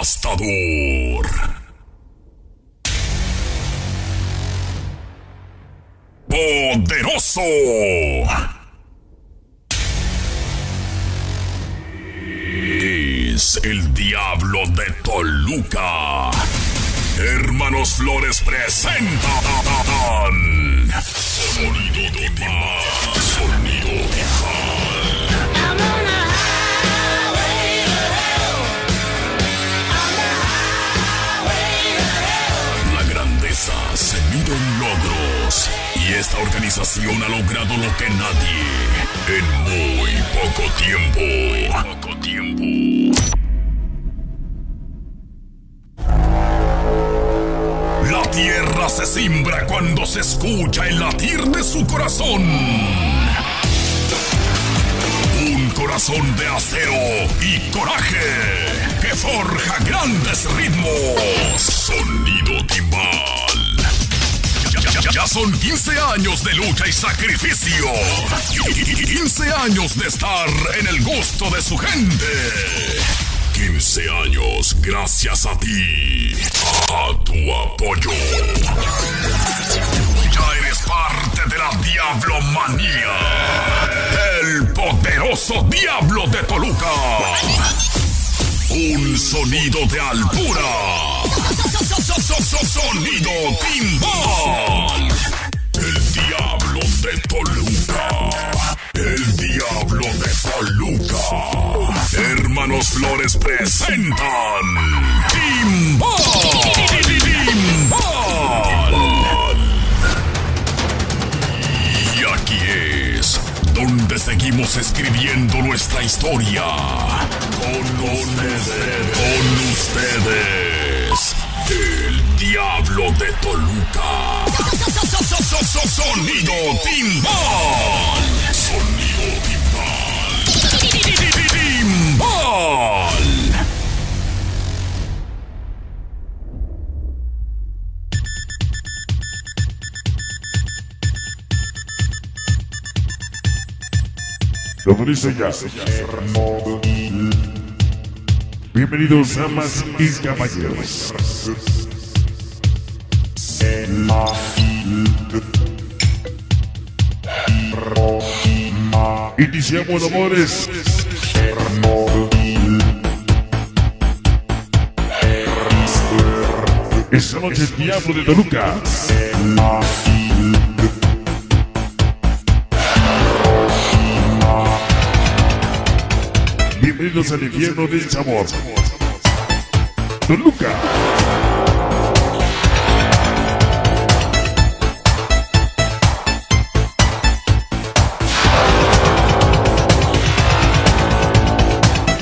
devastador. Poderoso. Es el Diablo de Toluca. Hermanos Flores presentan Sonido Timbal. Sonido Timbal. La grandeza se mide en logros, y esta organización ha logrado lo que nadie en muy poco tiempo. La tierra se cimbra cuando se escucha el latir de su corazón. Un corazón de acero y coraje que forja grandes ritmos. Sonido Timbal. Ya son 15 años de lucha y sacrificio. 15 años de estar en el gusto de su gente. 15 años gracias a ti, a tu apoyo. Ya eres parte de la Diablomanía. El poderoso Diablo de Toluca. Un sonido de altura. Sonido Timbal. El Diablo de Toluca. El Diablo de Toluca. Hermanos Flores presentan Timbal. Y aquí es donde seguimos escribiendo nuestra historia. Con ustedes, el Diablo de Toluca. Sonido Timbal. Sonido Timbal. Timbal. Como dice ya. Bienvenidos, damas y caballeros. Iniciamos, amores. Esta noche el Diablo de Toluca. Bienvenidos al infierno del sabor. Toluca.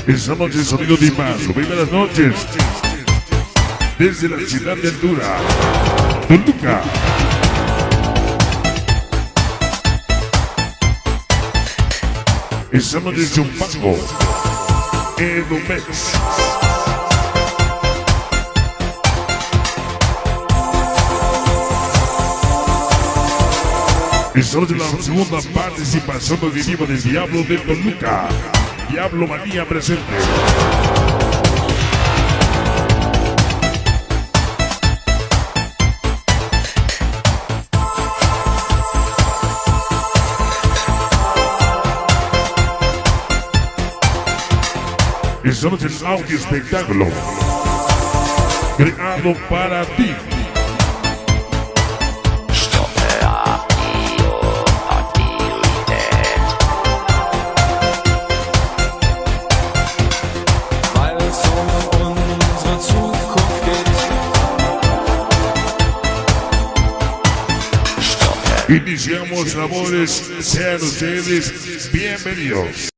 Esta noche el sonido de más. Buenas noches. Desde la ciudad de altura, Toluca. Esta noche es un pago. Edomex. Esta noche la segunda participación auditiva del Diablo de Toluca. Diablomanía presente. Esta noche el audio espectáculo creado para ti. Iniciamos, amores, sean ustedes bienvenidos.